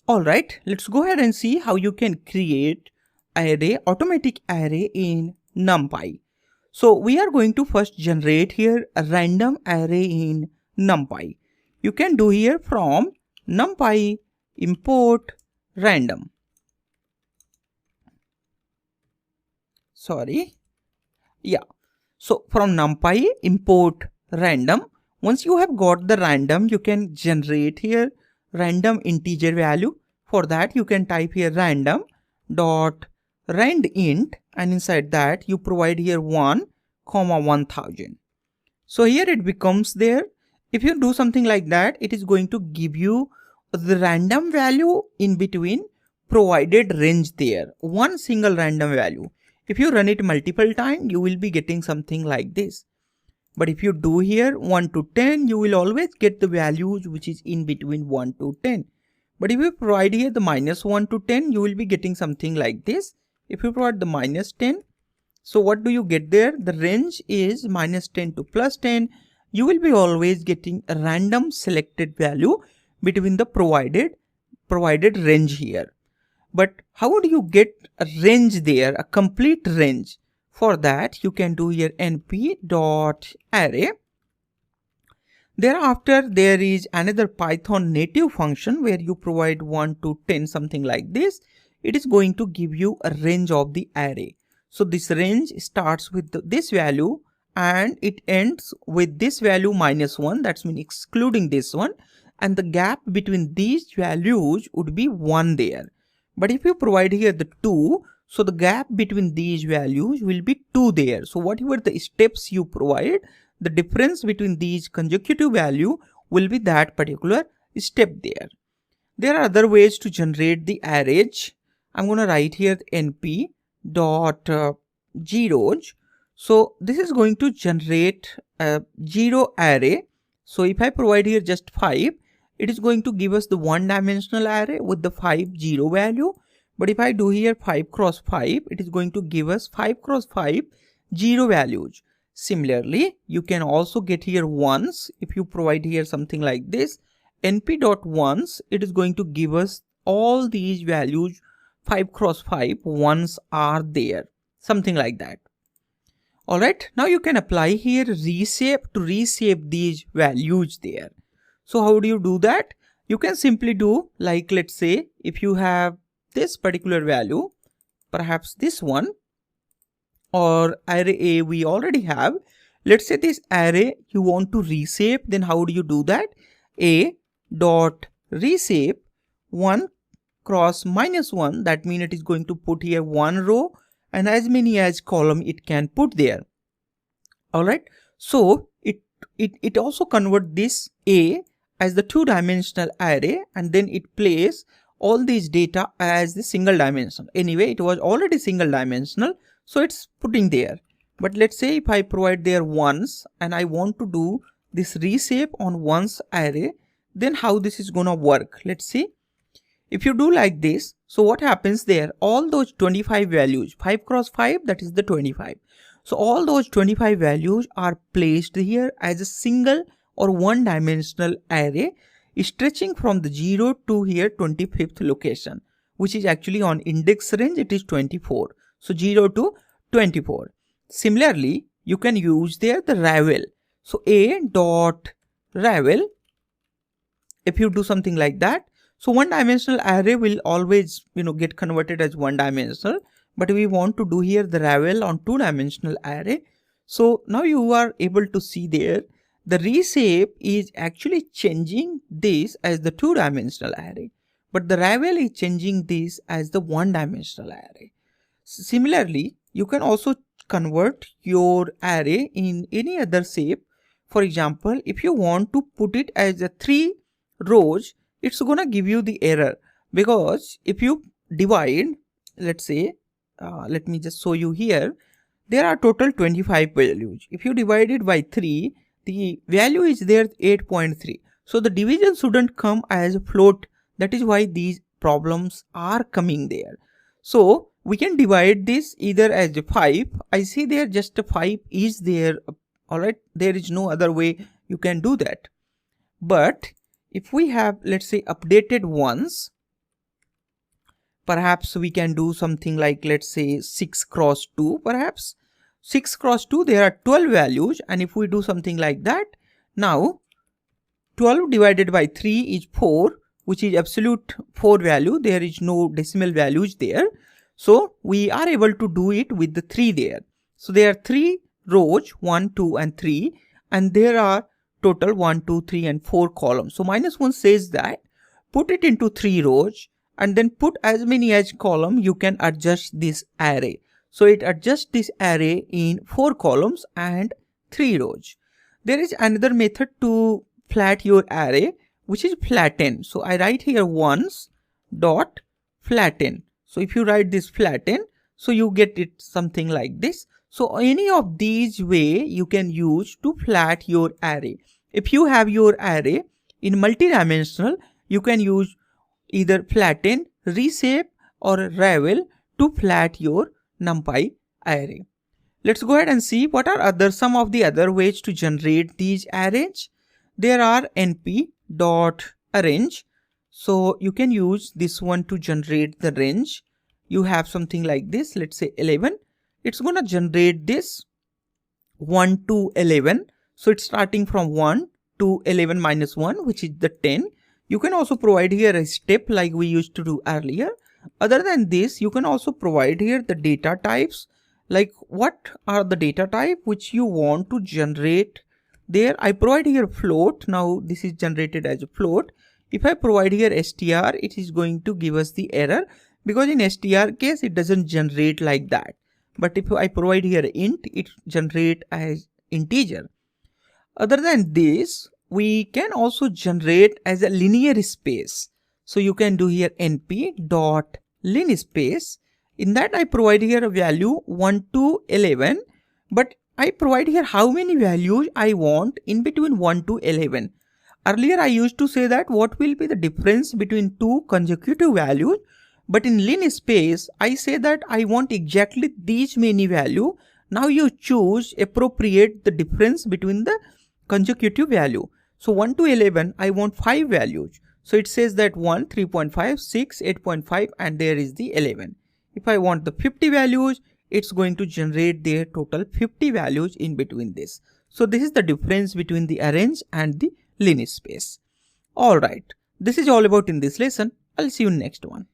Alright, let's go ahead and see how you can create automatic array in Numpy. So we are going to first generate here a random array in Numpy. You can do here from Numpy import random. So from Numpy import random. Once you have got the random, you can generate here random integer value. For that you can type here random dot rand int, and inside that you provide here 1, 1000. So here it becomes there. If you do something like that, it is going to give you the random value in between provided range there, one single random value. If you run it multiple times, you will be getting something like this. But if you do here 1 to 10, you will always get the values which is in between 1 to 10. But if you provide here the -1 to 10, you will be getting something like this. If you provide the -10, so what do you get there? The range is -10 to +10. You will be always getting a random selected value between the provided range here. But how would you get a range there, a complete range? For that, you can do here np.array. Thereafter, there is another Python native function where you provide 1 to 10, something like this. It is going to give you a range of the array. So this range starts with this value and it ends with this value -1. That's mean excluding this one. And the gap between these values would be 1 there. But if you provide here the 2, so the gap between these values will be 2 there. So whatever the steps you provide, the difference between these consecutive value will be that particular step there. There are other ways to generate the arrays. I'm going to write here np dot zeros. So this is going to generate a 0 array. So if I provide here just 5, it is going to give us the one-dimensional array with the 5 0 value. But if I do here 5 cross 5, it is going to give us 5 cross 5 0 values. Similarly, you can also get here ones. If you provide here something like this, np.ones, it is going to give us all these values 5 cross 5 ones are there, something like that. Alright, now you can apply here reshape to reshape these values there. So how do you do that? You can simply do like, let's say if you have this particular value, perhaps this one, or array A we already have. Let's say this array you want to reshape, then how do you do that? A dot reshape 1 cross -1, that means it is going to put here 1 row and as many as column it can put there. Alright, so it also convert this A as the 2-dimensional array and then it plays all these data as the single dimensional. Anyway, it was already single dimensional, so it's putting there. But let's say if I provide there ones and I want to do this reshape on ones array, then how this is gonna work? Let's see. If you do like this, so what happens there? All those 25 values, 5 cross 5, that is the 25. So all those 25 values are placed here as a single or one-dimensional array, stretching from the 0 to here 25th location, which is actually on index range, it is 24. So 0 to 24. Similarly, you can use there the ravel. So a dot ravel, if you do something like that, so one-dimensional array will always get converted as one-dimensional, but we want to do here the ravel on two-dimensional array. So now you are able to see there the reshape is actually changing this as the two-dimensional array, but the ravel is changing this as the one-dimensional array. Similarly, you can also convert your array in any other shape. For example, if you want to put it as a 3 rows, it's gonna give you the error, because if you divide, let's say, let me just show you here, there are total 25 values. If you divide it by 3, the value is there 8.3. So the division shouldn't come as a float. That is why these problems are coming there. So we can divide this either as a 5. I see there just a 5 is there. Alright, there is no other way you can do that. But if we have, let's say, updated ones, perhaps we can do something like, let's say 6 cross 2, perhaps 6 cross 2, there are 12 values, and if we do something like that, now 12 divided by 3 is 4, which is absolute 4 value. There is no decimal values there. So we are able to do it with the 3 there. So there are 3 rows, 1, 2 and 3, and there are total 1, 2, 3 and 4 columns. So -1 says that put it into 3 rows and then put as many as column you can adjust this array. So it adjusts this array in 4 columns and 3 rows. There is another method to flat your array, which is flatten. So I write here once dot flatten. So if you write this flatten, so you get it something like this. So any of these way you can use to flat your array. If you have your array in multi-dimensional, you can use either flatten, reshape or ravel to flat your NumPy array. Let's go ahead and see what are some of the other ways to generate these arrays. There are np.arrange. So you can use this one to generate the range. You have something like this, let's say 11. It's gonna generate this 1 to 11. So it's starting from 1 to 11 minus 1, which is the 10. You can also provide here a step like we used to do earlier. Other than this, you can also provide here the data types, like what are the data type which you want to generate. There I provide here float. Now this is generated as a float. If I provide here str, it is going to give us the error because in str case it doesn't generate like that. But if I provide here int, it generate as integer. Other than this, we can also generate as a linear space. So you can do here np.linspace. In that I provide here a value 1 to 11, but I provide here how many values I want in between 1 to 11. Earlier I used to say that what will be the difference between two consecutive values, but in linspace I say that I want exactly these many value. Now you choose appropriate the difference between the consecutive value. So 1 to 11 I want 5 values. So it says that 1, 3.5, 6, 8.5 and there is the 11. If I want the 50 values, it's going to generate their total 50 values in between this. So this is the difference between the arrange and the linspace. Alright, this is all about in this lesson. I'll see you in next one.